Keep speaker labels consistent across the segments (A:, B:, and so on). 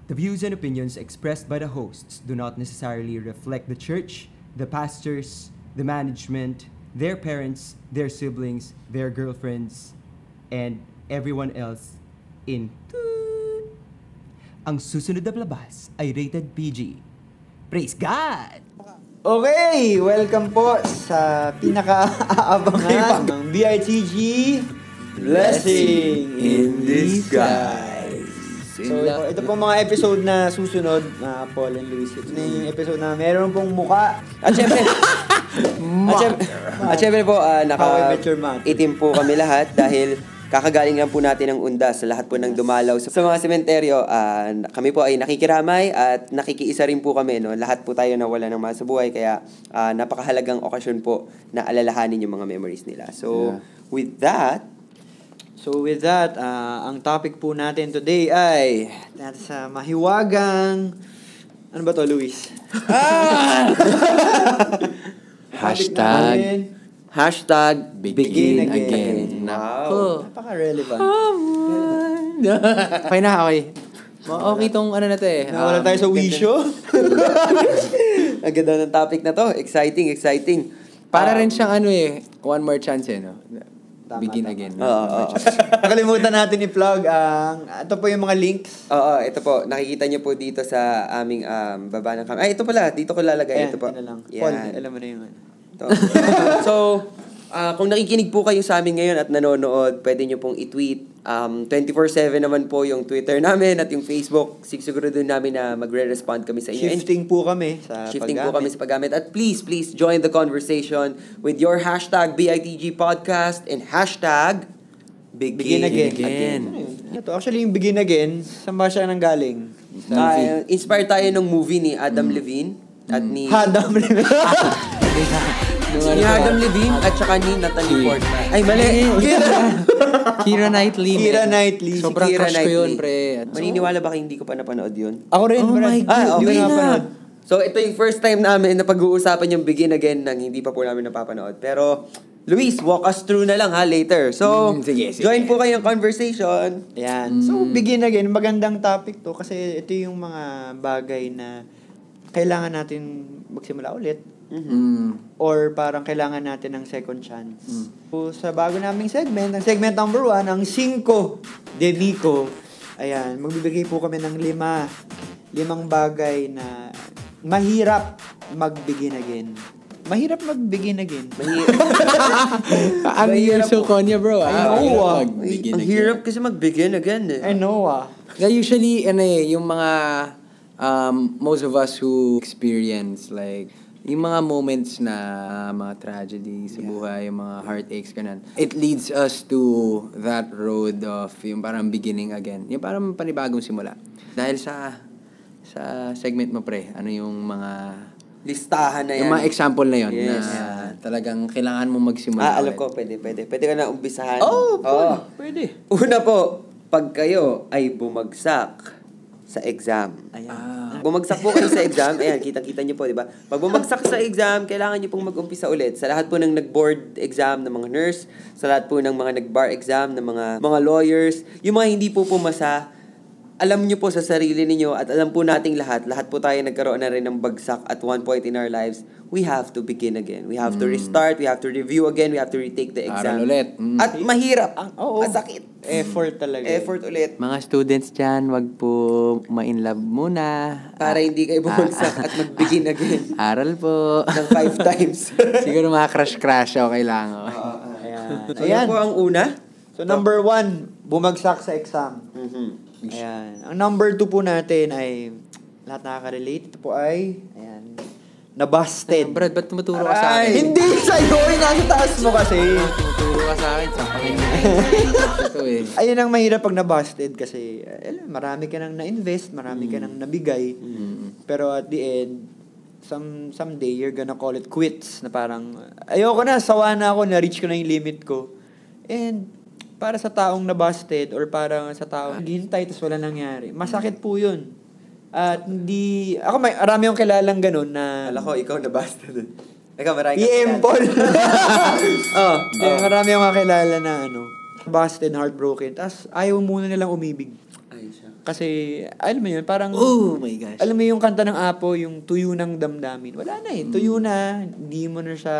A: The views and opinions expressed by the hosts do not necessarily reflect the church, the pastors, the management, their parents, their siblings, their girlfriends, and everyone else in Toot. Ang susunod na palabas ay rated PG. Praise God!
B: Okay, welcome po sa pinaka-aabangan ng BITG Blessing in Disguise. So, ito po mga episode na susunod na Paul and Luis. Ito na yung episode na meron pong muka.
C: At syempre po, itim po kami lahat dahil kakagaling lang po natin ng undas sa lahat po ng dumalaw sa mga sementeryo. Kami po ay nakikiramay at nakikiisa rin po kami. No? Lahat po tayo nawala ng mga sa buhay. Kaya napakahalagang okasyon po na alalahanin yung mga memories nila. So, with that,
B: ang topic po natin today ay sa mahiwagang... Ano ba to, Luis?
C: Hashtag begin again.
B: Wow. Napaka-relevant.
D: Okay na, okay. Okay tong ano na to eh.
B: Nawala tayo sa wisyo.
C: Ang ganda ng topic na to. Exciting.
D: Para rin siyang ano eh, one more chance eh, no? Begin
B: Tama.
D: again.
B: Nakalimutan natin i-plug ito po yung mga links.
C: Oo, ito po. Nakikita niyo po dito sa aming baba ng camera. Ay, ito pala. Dito ko lalagay.
B: Ayan,
C: ito po.
B: lang.
C: Yan.
B: Paul, alam mo na yun.
C: So, kung nakikinig po kayo sa amin ngayon at nanonood, pwede nyo pong i-tweet. 24/7 naman po yung Twitter namin at yung Facebook. Siguro doon namin na magre-respond kami sa inyo.
B: Shifting po kami sa
C: paggamit. At please join the conversation with your hashtag BITG Podcast and hashtag
B: Begin Again. Ito, actually, yung Begin Again, saan ba siya nanggaling?
C: Inspired tayo ng movie ni Adam Levine at ni...
B: Adam Levine.
C: Ni Adam Levine at saka ni Natalie Portman. Ay, mali!
D: Keira Knightley.
C: Sobrang
D: crush ko yun,
C: Knightley.
D: pre.
C: Maniniwala ba kayo hindi ko pa napanood yun?
B: Ako rin,
D: Oh my God,
B: hindi ko napanood.
C: So, ito yung first time namin na pag-uusapan yung Begin Again nang hindi pa po namin napapanood. Pero, Luis, walk us through na lang ha, later. So,
D: sige.
C: join po kayo ng conversation.
B: Ayan. So, Begin Again, magandang topic to kasi ito yung mga bagay na kailangan natin magsimula ulit. Or parang kailangan natin ng second chance. So, sa bago naming segment, ang segment number 1, ang 5 de Nico. Ayan, magbibigay po kami ng 5 bagay na mahirap mag-begin again. Mahirap mag-begin again.
D: Ang so Konya, bro.
C: Ang hirap kasi mag-begin again eh.
B: I know
D: Usually, yung mga most of us who experience like yung mga moments na mga tragedy sa buhay, yung mga heartaches, ganun. It leads us to that road of yung parang beginning again. Yung parang panibagong simula. Dahil sa segment mo, pre, ano yung mga...
C: Listahan na yan.
D: Yung mga example na yun.
C: Yes.
D: Na talagang kailangan mo magsimula.
C: Alam ko, pwede. Pwede ka na umpisahan.
B: Pwede.
C: Una po, pag kayo ay bumagsak sa exam. Bumagsak po kayo sa exam. Ayan, kitang-kita niyo po, di ba? Pag bumagsak sa exam, kailangan niyo pong mag-umpisa ulit. Sa lahat po ng nag-board exam ng mga nurse, sa lahat po ng mga nag-bar exam ng mga lawyers, yung mga hindi po pumasa, alam niyo po sa sarili niyo at alam po nating lahat po tayo nagkaroon na rin ng bagsak at one point in our lives. We have to begin again. We have to restart, we have to review again, we have to retake the exam.
D: Aral ulit.
C: At mahirap. Masakit.
B: Effort talaga.
C: Effort ulit.
D: Mga students dyan, wag po ma-inlove muna.
C: Para hindi kayo bumagsak at mag-begin again.
D: Aral po.
C: Ng 5 times.
D: Siguro mga crush, okay lang.
B: Ayan.
C: So, yan po ang una.
B: So, number 1, bumagsak sa exam. Ayan. Ang number 2 po natin ay, lahat nakaka-relate. Ito po ay, ayan, nabusted.
D: Brad, ba't tumuturo ka sa akin?
B: Hindi sa'yo! Nasa taas mo kasi.
D: Tumuturo ka sa akin. Sa pakinggan. Ito eh.
B: Ayun ang mahirap pag nabusted kasi marami ka nang na-invest, marami ka nang nabigay. Pero at the end, someday you're gonna call it quits. Na parang, ayoko na, sawa na ako, na-reach ko na yung limit ko. And, para sa taong nabusted or para sa taong naghihintay tapos wala nangyari, masakit po yun. At hindi... Ako, marami yung kilalang ganun na...
C: Alam ko, ikaw nabusted. Ikaw, marami
B: EM-Paul. Marami yung kakilala na busted, heartbroken. Tapos ayaw muna nilang umibig.
C: Ay, siya.
B: Kasi, alam mo yun, parang...
D: Oh my gosh.
B: Alam mo yung kanta ng Apo, yung tuyo ng damdamin. Wala na tuyo na. Hindi mo na siya...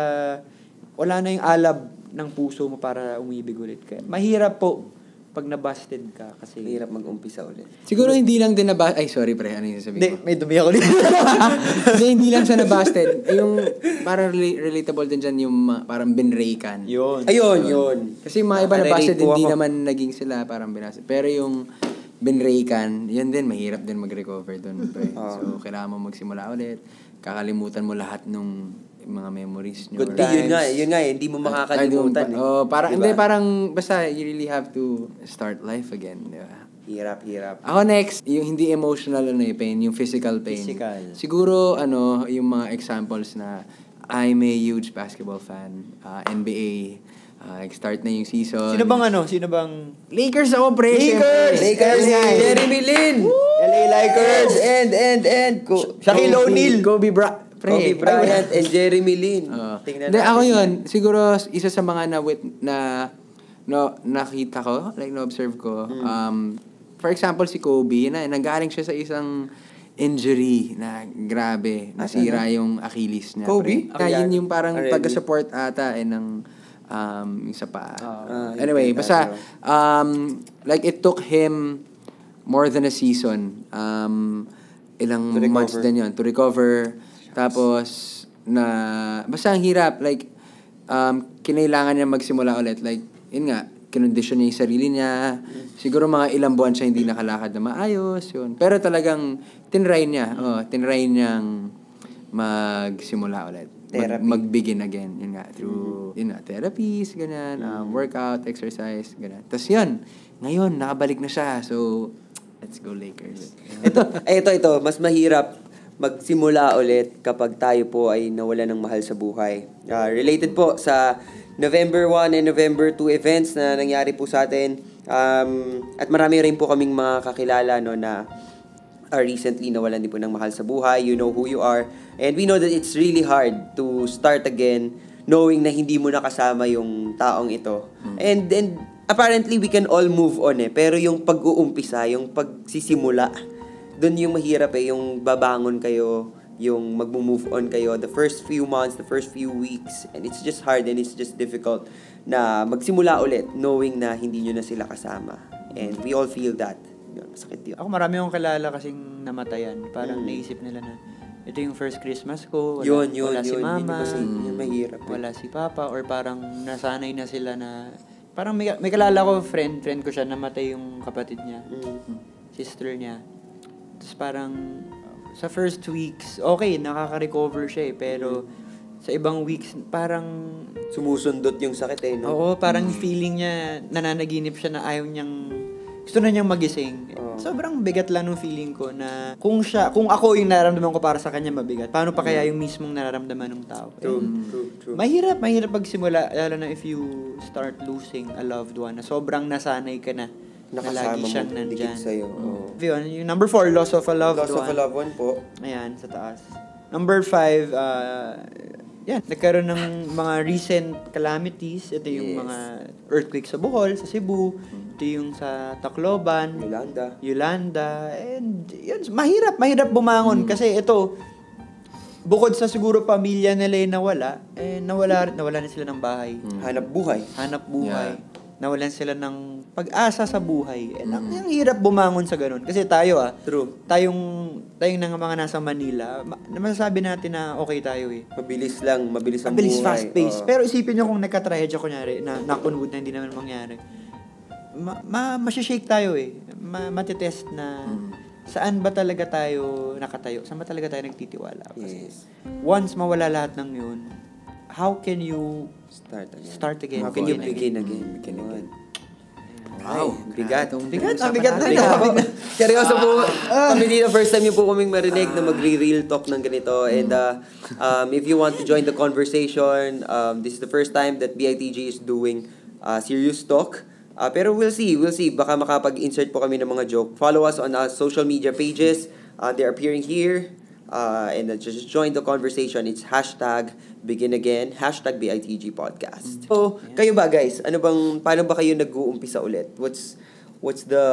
B: Wala na yung alab ng puso mo para umibig ulit. Kaya, mahirap po pag nabusted ka. Kasi...
C: Mahirap mag-umpisa ulit.
D: Siguro hindi lang din ay sorry pre, ano yung sasabihin mo?
B: May dumi ako dito.
D: Hindi lang siya na-busted. Yung parang relatable din dyan yung parang binraykan.
B: Yun.
C: Ayun.
D: Kasi yung mga iba
C: Relate
D: na-busted,
C: po
D: hindi
C: ako.
D: naman naging sila parang binasted. Pero yung binraykan, yun din, mahirap din mag-recover dun. Pre. So, kailangan mo magsimula ulit. Kakalimutan mo lahat nung mga memories nyo.
C: Good times. Yun nga, hindi mo makakalimutan.
D: Parang,
C: Diba?
D: hindi, parang, basta, you really have to start life again. Diba?
C: Hirap.
D: Ako next, yung hindi emotional pain, yung physical pain.
B: Physical.
D: Siguro, yung mga examples na I'm a huge basketball fan, NBA, start na yung season.
B: Sino bang...
D: Lakers ako, pre.
C: Lakers, Jeremy Lin.
B: LA Lakers.
C: And
B: Shaquille O'Neal.
D: Kobe Bryant
C: and Jeremy Lin. Tingnan
D: Hindi,
C: natin
D: ako
C: yan.
D: yun. Siguro, isa sa mga nakita ko, like na-observe ko. For example, si Kobe, nanggaling siya sa isang injury na grabe. Nasira yung Achilles niya.
C: Kobe?
D: Yun yung parang
C: Already.
D: taga-support ata ng yung sa paa.
C: yun
D: Anyway, basta,
C: tayo.
D: like it took him more than a season. Ilang
C: To recover.
D: months din yun to recover. Tapos, basta ang hirap. Like, kinailangan niya magsimula ulit. Like, yun nga, kinondisyon niya yung sarili niya. Siguro mga ilang buwan siya hindi nakalakad na maayos. Yun. Pero talagang, tinry niyang magsimula ulit.
C: Therapy.
D: Mag-begin again. Yun nga, through therapies, ganyan, workout, exercise, ganyan. Tapos yun, ngayon, nakabalik na siya. So, let's go Lakers.
C: Ito, mas mahirap magsimula ulit kapag tayo po ay nawala ng mahal sa buhay. Related po sa November 1 and November 2 events na nangyari po sa atin. At marami rin po kaming mga kakilala na recently nawalan din po ng mahal sa buhay. You know who you are. And we know that it's really hard to start again knowing na hindi mo nakasama yung taong ito. And apparently we can all move on pero yung pag-uumpisa, yung pagsisimula, doon yung mahirap yung babangon kayo, yung mag-move on kayo the first few months, the first few weeks, and it's just hard and it's just difficult na magsimula ulit knowing na hindi nyo na sila kasama. And we all feel that. Yun, masakit yun.
B: Ako marami akong kalala kasing namatayan. Parang naisip nila na ito yung first Christmas ko. Wala si mama.
C: Yun mahirap.
B: Wala si papa. Or parang nasanay na sila na... Parang may kalala ko, friend ko siya, namatay yung kapatid niya. Sister niya. Tapos parang sa first weeks, okay, nakaka-recover siya pero sa ibang weeks, parang...
C: Sumusundot yung sakit no?
B: Oo, parang feeling niya, nananaginip siya na ayaw niyang... Gusto na niyang magising. Sobrang bigat lang nung feeling ko na kung ako yung nararamdaman ko para sa kanya mabigat, paano pa kaya yung mismong nararamdaman ng tao?
C: True.
B: Mahirap pagsimula, lalo na if you start losing a loved one na sobrang nasanay ka na
C: Nakasama
B: lagi siyang
C: mo,
B: nandyan.
C: dikit sa'yo.
B: Yun, yung number 4, loss of a loved
C: Loss
B: one.
C: of a loved one po.
B: Ayan, sa taas. Number 5, nagkaroon ng mga recent calamities. Ito yung
C: Yes.
B: mga earthquake sa Bohol, sa Cebu. Ito yung sa Tacloban, Yolanda. And yun, mahirap bumangon. Kasi ito, bukod sa siguro pamilya nila yung nawala, nawala na sila ng bahay.
C: Hanap buhay.
B: Yeah. Nawalan sila ng pag-asa sa buhay. Ang hirap bumangon sa ganun. Kasi tayo tayong mga nasa Manila, masasabi natin na okay tayo
C: Mabilis ang buhay.
B: Fast-paced. Pero isipin nyo kung nagka-tragedy kunyari, na knock on wood na hindi naman mangyari. Masishake tayo matitest na saan ba talaga tayo nakatayo? Saan ba talaga tayo nagtitiwala? Kasi once mawala lahat ng yun, how can you start again?
C: How can you begin again?
D: Wow.
C: Bigat.
B: Bigat na.
C: Seryoso po. Kami dito, first time niyo po kaming marinig na magre-real talk ng ganito. And if you want to join the conversation, this is the first time that BITG is doing serious talk. Pero we'll see. Baka makapag-insert po kami ng mga joke. Follow us on our social media pages. They're appearing here. And just join the conversation. It's #BeginAgain, #BITG Podcast. So, kayo ba guys? Paano ba kayo nag-uumpisa ulit? what's the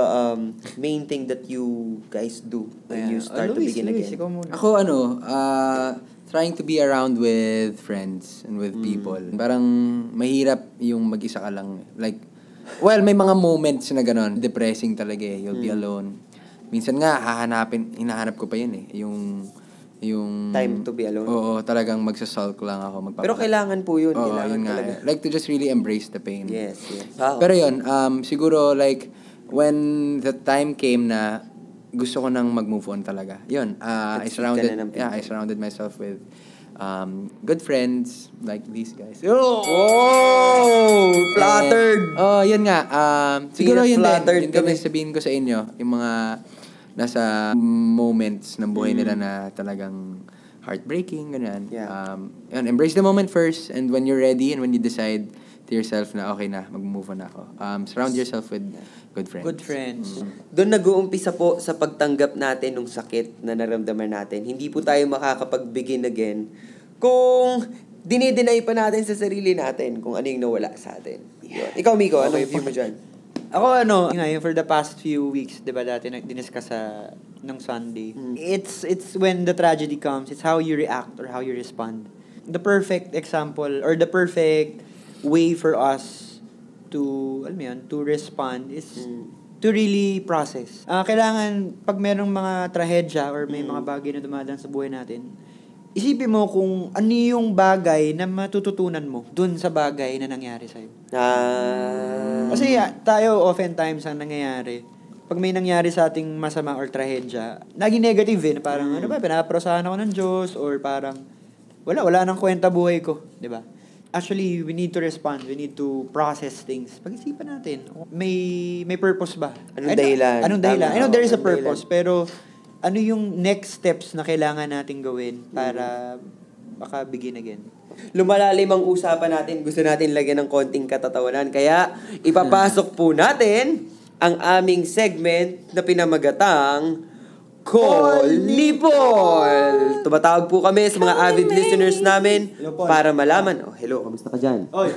C: main thing that you guys do when you start to begin again?
B: Ikaw muna.
D: Ako trying to be around with friends and with people. Parang mahirap yung mag-isa ka lang. Like, well, may mga moments na gano'n. Depressing talaga eh. You'll be alone. Minsan nga, hinahanap ko pa yun eh. Yung
C: time to be alone.
D: Oo, talagang magsasulk lang ako.
C: Pero kailangan po yun.
D: Oo,
C: Kailangan
D: yun nga.
C: talaga.
D: Like to just really embrace the pain.
C: Yes, yes. Wow.
D: Pero yun, siguro like, when the time came na gusto ko nang mag-move on talaga. Yun, I surrounded myself with good friends like these guys.
C: Oh! Flattered!
D: Yun nga. Siguro yun
C: Flattered
D: din sabihin ko sa inyo, yung mga nasa moments ng buhay nila na talagang heartbreaking, ganyan.
C: Yeah.
D: Yun, embrace the moment first, and when you're ready and when you decide to yourself na okay na, mag-move on ako. Surround yourself with good friends.
B: Good friends.
C: Doon nag-uumpisa po sa pagtanggap natin ng sakit na naramdaman natin. Hindi po tayo makakapag-begin again kung dinideny pa natin sa sarili natin kung ano yung nawala sa atin. Yun. Ikaw, Miko, ano yung view mo dyan?
B: Ako yung for the past few weeks, 'di ba dati diniscuss sa nung Sunday. It's when the tragedy comes, it's how you react or how you respond. The perfect example or the perfect way for us to respond is to really process. Kailangan pag merong mga trahedya or may mga bagay na dumadaan sa buhay natin, isipin mo kung ano yung bagay na matututunan mo dun sa bagay na nangyari sa'yo. Kasi tayo oftentimes ang nangyayari, pag may nangyari sa ating masama or trahedya, naging negative na parang pinaparusahan ako ng Diyos or parang wala nang kwenta buhay ko, di ba? Actually, we need to respond. We need to process things. Pag-isipan natin, may purpose ba?
C: Anong dahilan?
B: I know there is a purpose, pero ano yung next steps na kailangan natin gawin para baka begin again?
C: Lumalalim ang usapan natin. Gusto natin lagyan ng konting katatawanan. Kaya, ipapasok po natin ang aming segment na pinamagatang Call ni Paul! Tumatawag po kami sa mga avid listeners namin para malaman. Oh, hello, kamusta ka dyan? Hoy,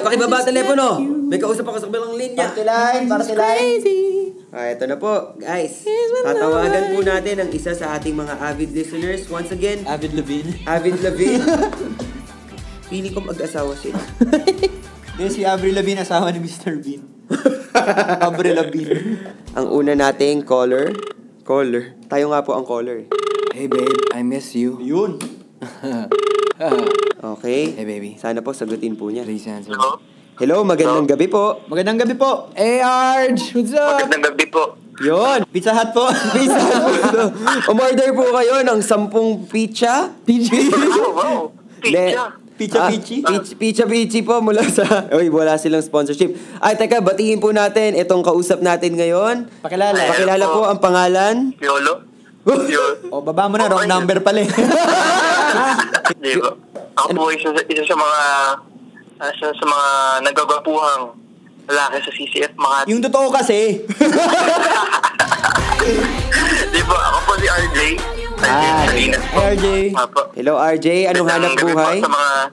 C: pakibaba telepono! May kausap ako sa kabilang linya.
B: Party line!
C: Ito na po, guys. Tatawagan po natin ang isa sa ating mga avid listeners. Once again,
B: Avid Levine.
C: Pili ko mag-asawa sila.
B: Si Avril Lavigne, asawa ni Mr. Bean. Avril Lavigne.
C: Ang una nating caller. Tayo nga po ang caller.
D: Hey babe, I miss you.
B: Yun.
C: Okay.
D: Hey baby.
C: Sana po sagutin po niya.
D: Please answer.
C: Hello, magandang gabi po.
B: Magandang gabi po.
D: Hey Arj, what's up?
E: Magandang gabi po.
C: Yun.
B: Pizza Hut po.
C: Umorder po kayo ng 10 pizza.
E: Oh, wow. Pizza.
C: Pizza po mula sa... wala silang sponsorship. Ay, teka, batiin po natin itong kausap natin ngayon. Pakilala po ang pangalan.
E: Yolo.
B: Baba mo na, wrong number pala eh.
E: Di ba? Ako po isa sa mga nagagapuhang lalaki sa CCF Makati.
B: Yung totoo kasi.
E: Di ba? Ako po si RJ. Salinas po.
B: RJ.
E: Apo.
C: Hello, RJ. Anong hanap
E: Magandang gabi
C: buhay?
E: po sa mga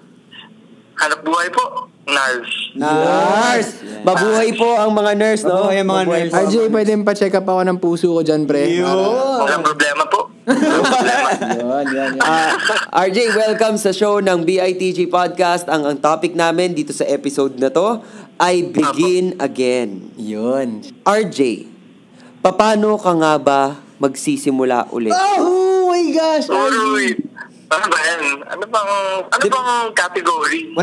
E: hanap buhay po. Nurse.
C: Nurse. Mabuhay po ang mga nurse, no?
B: Mabuhay ang mga nurse.
D: RJ, pwede pa check up ako ng puso ko dyan, pre.
E: Walang problema po.
D: Yun.
C: RJ, welcome sa show ng BITG Podcast. Ang topic namin dito sa episode na to ay Begin Again.
D: Yun.
C: RJ, paano ka nga ba magsisimula ulit?
D: Oh my gosh!
E: Uy. Ano ba yan? Ano bang category?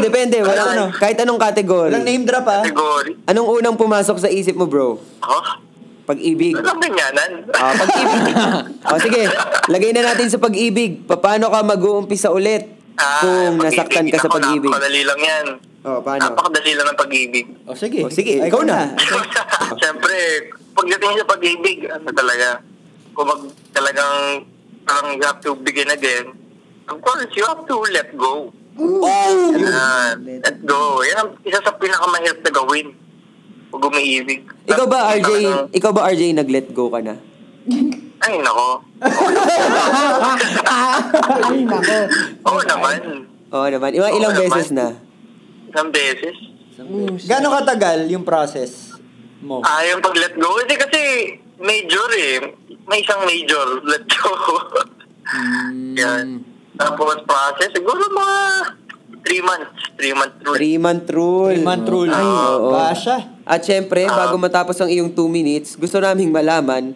C: Depende. Walang, kahit anong category.
B: Walang name drop
E: Category?
C: Anong unang pumasok sa isip mo, bro?
E: Ako?
C: Pag-ibig.
E: Walang ganyanan.
C: Pag-ibig. Sige, lagay na natin sa pag-ibig. Paano ka mag-uumpisa ulit kung nasaktan ka sa pag-ibig?
E: Napakadali lang yan.
C: Paano?
E: Napakadali lang ng pag-ibig.
C: Sige, ikaw na.
E: Siyempre, pagdating sa pag-ibig, ano talaga, kung talagang parang you have to begin again, of course, you have to let go. Let go. Yan ang isa sa pinakamahirap na gawin pag umiibig.
C: Ikaw ba, RJ, nag-let go ka na?
E: Ay, nako. Oo naman.
C: Oo naman. Ilang beses na?
E: Isang beses.
B: Gano'ng katagal yung process mo?
E: Yung pag-let go? Hindi kasi major May isang major let go. Yan. Tapos process, siguro mga 3 months. 3-month rule.
C: 3-month rule.
B: 3-month rule.
C: Ay, oo.
B: Basha.
C: At syempre, bago matapos ang iyong 2 minutes, gusto naming malaman,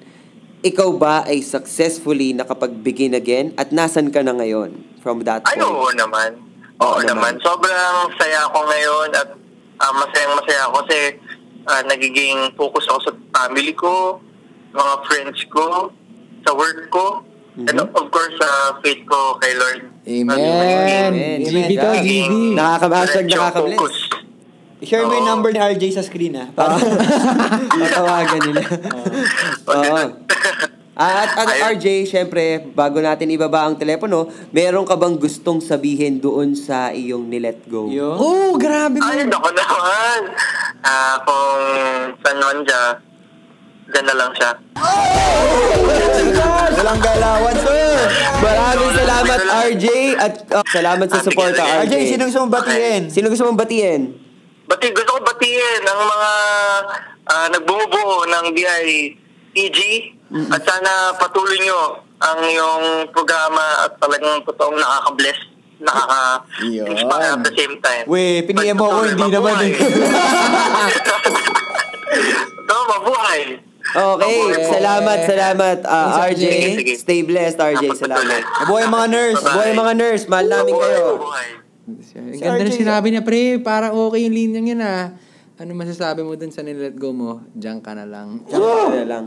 C: ikaw ba ay successfully nakapag-begin again at nasan ka na ngayon from that point?
E: Ay, oo naman. Oo naman. Sobrang saya ako ngayon at masayang-masaya ako kasi nagiging focus ako sa family ko, mga friends ko, sa work ko, and of course sa faith ko kay Lord.
D: Amen. GB to, GB.
C: Nakaka-bless.
B: I-share mo yung number ni RJ sa screen, ha?
C: Tatawagan nila. Oo. At RJ, syempre, bago natin ibaba ang telepono, meron ka bang gustong sabihin doon sa iyong nilet go?
D: Oh, grabe mo.
E: Ay, ako naman. Kung saan man dyan na lang siya.
B: Walang galawan, sir!
C: Maraming salamat, RJ, at salamat sa support, RJ.
B: RJ, sinong gusto mong batiin?
C: Sino gusto mong batiin?
E: Gusto ko batiin ang mga nagbumubuo ng DITG at sana patuloy nyo ang iyong programa at talagang totoong nakaka-bless, nakaka-inspire at the same time.
B: We, pinigyan mo ako, hindi naman eh.
E: Ito, mabuhay.
C: Okay, salamat, RJ.
E: Sige.
C: Stay blessed, RJ. Salamat.
B: Mabuhay mga nurse.
C: Buhay mga nurse, mahal namin kayo.
E: Mabuhay.
D: Ang ganda na sinabi niya, pre. Parang okay yung linyang yun, Ano masasabi mo dun sa nilet go mo? Diyan ka na lang.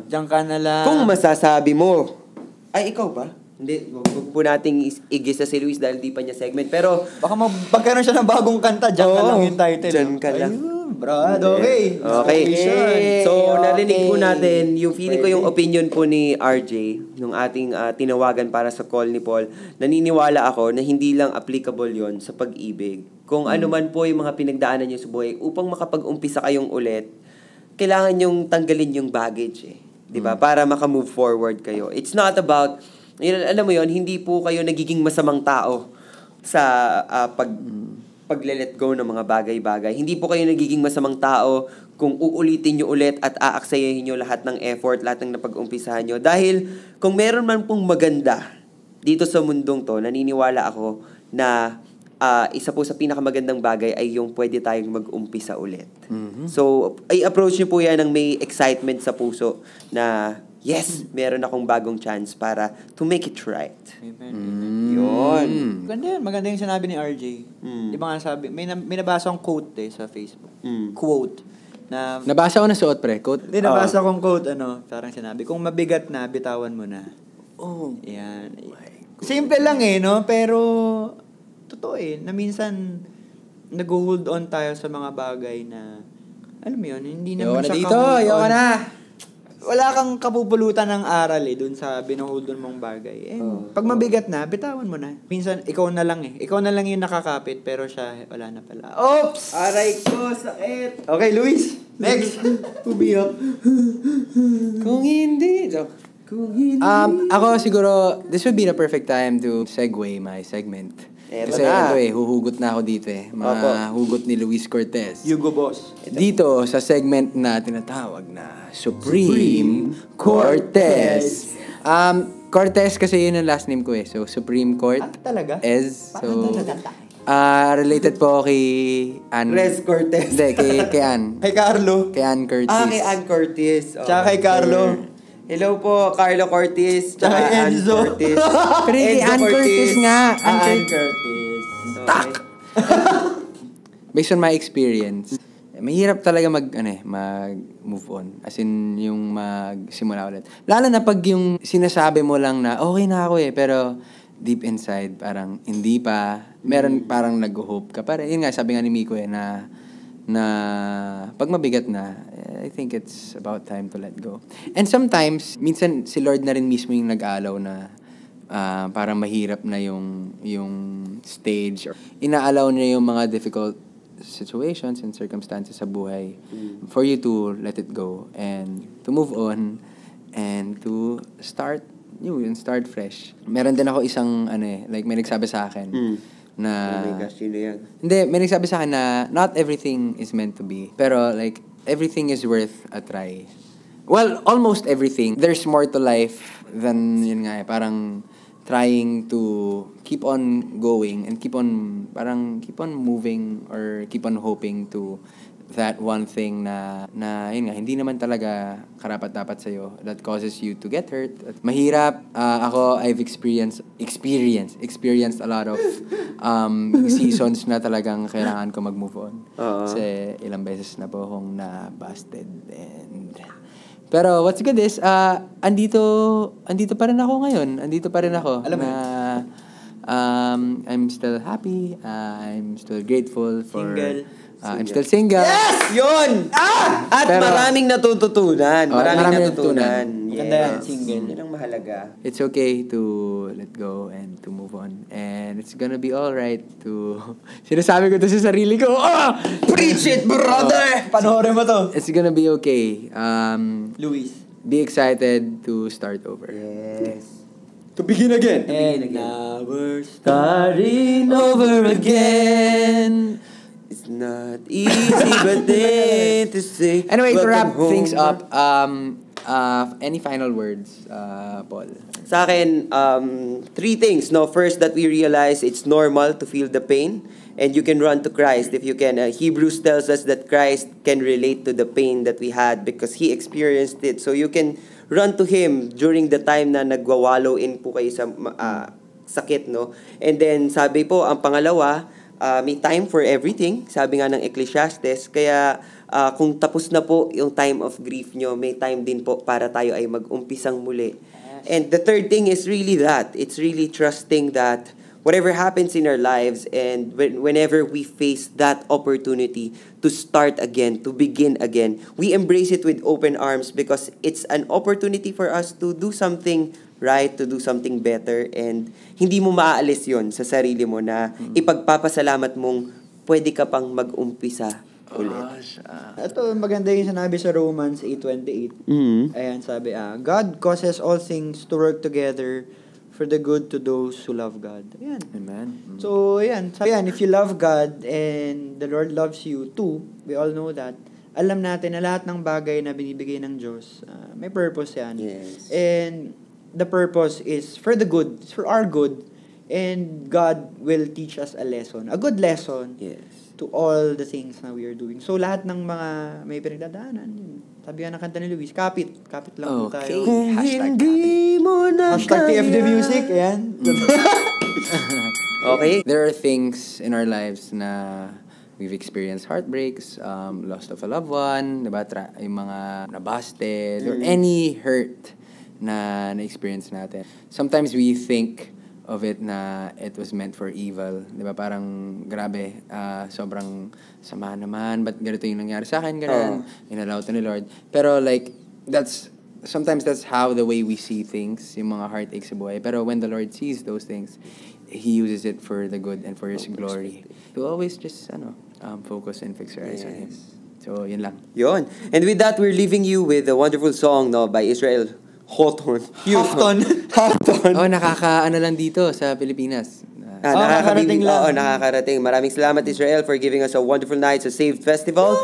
B: Diyan ka na lang.
C: Kung masasabi mo, ay ikaw ba? Hindi, huwag po nating igisa si Luis dahil di pa niya segment. Pero,
B: baka magkaroon siya ng bagong kanta, diyan ka lang yung title.
C: Diyan ka lang.
B: Brad, okay.
C: Okay. So, narinig po natin, yung feeling ko yung opinion po ni RJ, nung ating tinawagan para sa call ni Paul, naniniwala ako na hindi lang applicable yon sa pag-ibig. Kung ano man po yung mga pinagdaanan nyo sa buhay, upang makapag-umpisa kayong ulit, kailangan yung tanggalin yung baggage Diba? Para maka-move forward kayo. It's not about, alam mo yon, hindi po kayo nagiging masamang tao sa pagle-let go ng mga bagay-bagay. Hindi po kayo nagiging masamang tao kung uulitin nyo ulit at aaksayahin nyo lahat ng effort, lahat ng napag-umpisahan nyo. Dahil kung meron man pong maganda dito sa mundong to, naniniwala ako na isa po sa pinakamagandang bagay ay yung pwede tayong mag-umpisa ulit. So, ay approach nyo po yan ng may excitement sa puso na yes, meron akong bagong chance para to make it right. Yun.
B: Maganda yung sinabi ni RJ. Di ba nga sabi, may nabasa akong quote sa Facebook. Quote.
D: Nabasa ko na suot, pre. Quote.
B: Hindi, nabasa akong quote, parang sinabi, kung mabigat na, bitawan mo na.
C: Oh.
B: Yan. Simple lang no? Pero, totoo na minsan, nag-hold on tayo sa mga bagay na, alam mo yun, hindi naman siya
D: Ayoko na.
B: Wala kang kapupulutan ng aral dun sa binuhold on mong bagay. Pag mabigat na, bitawan mo na. Minsan, ikaw na lang Ikaw na lang yung nakakapit, pero siya, wala na pala. Oops!
C: Aray ko, sakit!
B: Okay, Luis. Next.
C: Umiyak.
D: Kung hindi. Ako siguro, this would be the perfect time to segue my segment. Kasi huhugot na ako dito hugot ni Luis Cortez.
B: Hugo Boss.
D: Dito sa segment na tinatawag na Supreme Cortez. Cortez kasi yun ang last name ko So, Supreme Court.
B: Talaga?
D: So, related po kay Ann.
C: Res Cortez.
D: Hindi, kay Ann.
B: Kay Carlo.
D: Kay Ann Curtis.
C: Kay Ann Curtis.
B: Tsaka kay Carlo.
C: Hello po, Carlo Cortis.
B: Tsaka kay Enzo.
C: Curtis.
D: Pero kay Ann Curtis nga.
B: Ann Curtis.
C: Tak!
D: Based on my experience, mahirap talaga mag-move on. As in, yung magsimula ulit. Lalo na pag yung sinasabi mo lang na, okay na ako pero deep inside, parang hindi pa. Meron parang nag-hope ka. Parang, yun nga, sabi nga ni Miko na pag mabigat na, I think it's about time to let go. And sometimes, minsan si Lord na rin mismo yung nag-aalaw na parang mahirap na yung stage. Inaalaw niya yung mga difficult situations and circumstances sa buhay for you to let it go and to move on and to start new and start fresh. Meron din ako isang like may nagsabi sa akin na
C: Oh my gosh, sino yan?
D: hindi, may nagsabi sa akin na not everything is meant to be. Pero like everything is worth a try. Well, almost everything. There's more to life than yun nga parang trying to keep on going and keep on moving or keep on hoping to that one thing na yun nga, hindi naman talaga karapat-dapat sa'yo that causes you to get hurt. Mahirap. Ako, I've experienced a lot of seasons na talagang kailangan ko mag-move on. Kasi ilang beses na po akong na-busted. Pero what's good is, andito pa rin ako ngayon. Andito pa rin ako.
B: Alam mo
D: I'm still happy. I'm still grateful for...
B: Single.
D: I'm still single.
C: Yes! Yun! At
D: Pero,
C: maraming natututunan. Maraming natutunan.
B: Maganda yan, single.
C: Yan ang mahalaga.
D: It's okay to let go and to move on. And it's gonna be alright to... Sinasabi ko to sa sarili ko.
C: Preach it, brother!
B: Panoorin mo to.
D: It's gonna be okay.
B: Luis.
D: Be excited to start over.
C: Yes.
B: To begin again.
C: begin again.
B: Now we're starting over again.
C: It's not easy, but then to say...
D: Anyway, to
C: welcome
D: wrap
C: home.
D: things up, any final words, Paul?
C: Sa akin, 3 things. No, first, that we realize it's normal to feel the pain, and you can run to Christ if you can. Hebrews tells us that Christ can relate to the pain that we had because He experienced it. So you can run to Him during the time na nagwawallow in po kayo sa sakit, no? And then, sabi po, ang pangalawa, may time for everything. Sabi nga ng Ecclesiastes. Kaya kung tapos na po yung time of grief nyo, may time din po para tayo ay mag-umpisang muli. And the third thing is really that. It's really trusting that whatever happens in our lives and whenever we face that opportunity to start again, to begin again, we embrace it with open arms because it's an opportunity for us to do something right, to do something better, and hindi mo maaalis yon sa sarili mo na ipagpapasalamat mong pwede ka pang mag-umpisa ulit.
B: Ito, maganda yung sinabi sa Romans 8:28. Ayan, sabi, God causes all things to work together for the good to those who love God. Ayan.
D: Amen.
B: So, ayan. Sabi yan, if you love God and the Lord loves you too, we all know that, alam natin na lahat ng bagay na binibigay ng Diyos, may purpose yan.
C: Yes.
B: And the purpose is for the good, it's for our good, and God will teach us a lesson, a good lesson,
C: Yes.
B: to all the things na we are doing. So, lahat ng mga may pinagdadaanan, sabi nga ng kanta ni Luis, kapit lang po tayo.
C: Kung
D: Hashtag
C: hindi mo na
B: Hashtag TFD
C: kaya.
B: Music, ayan.
C: Okay.
D: There are things in our lives na we've experienced heartbreaks, loss of a loved one, diba? Yung mga nabusted, or any hurt na na-experience natin. Sometimes we think of it na it was meant for evil. Diba? Parang, grabe, sobrang sama naman, ba't ganito yung nangyari sa akin, ganun, inallow to ni Lord. Pero like, sometimes that's how the way we see things, yung mga heartaches sa buhay. Pero when the Lord sees those things, He uses it for the good and for His glory. To always just, focus and fix your eyes on Him. So, yun lang.
C: Yun. And with that, we're leaving you with a wonderful song by Israel Hawthorne.
D: Oh, nakaka-ano lang dito sa Pilipinas.
B: Nakakarating lang.
C: Nakakarating. Maraming salamat, Israel, for giving us a wonderful night sa Saved Festival.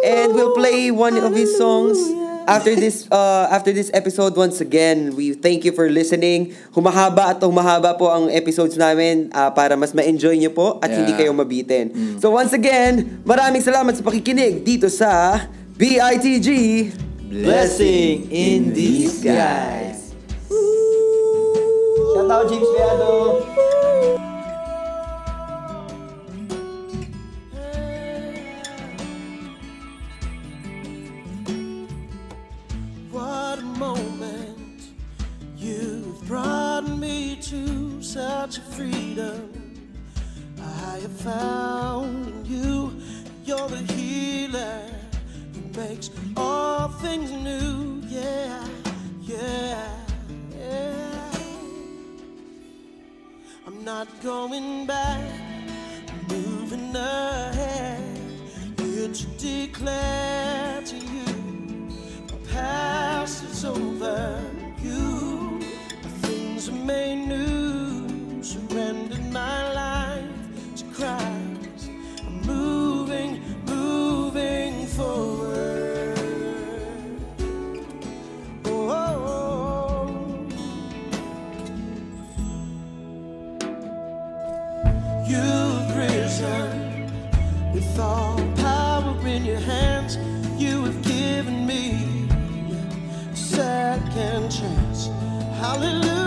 C: And we'll play one of his songs after this episode. Once again, we thank you for listening. Humahaba po ang episodes namin para mas ma-enjoy nyo po at hindi kayo mabitin. So once again, maraming salamat sa pakikinig dito sa BITG
B: Blessing in disguise. Shout out James Beado.
F: What a moment, you've brought me to such a freedom. I have found in you, you're the healer who makes all things new. Yeah, yeah, yeah. I'm not going back, I'm moving ahead, here to declare to you, my past is over. You, things are made new, surrendered my life to Christ. I'm moving forward. second chance. Hallelujah.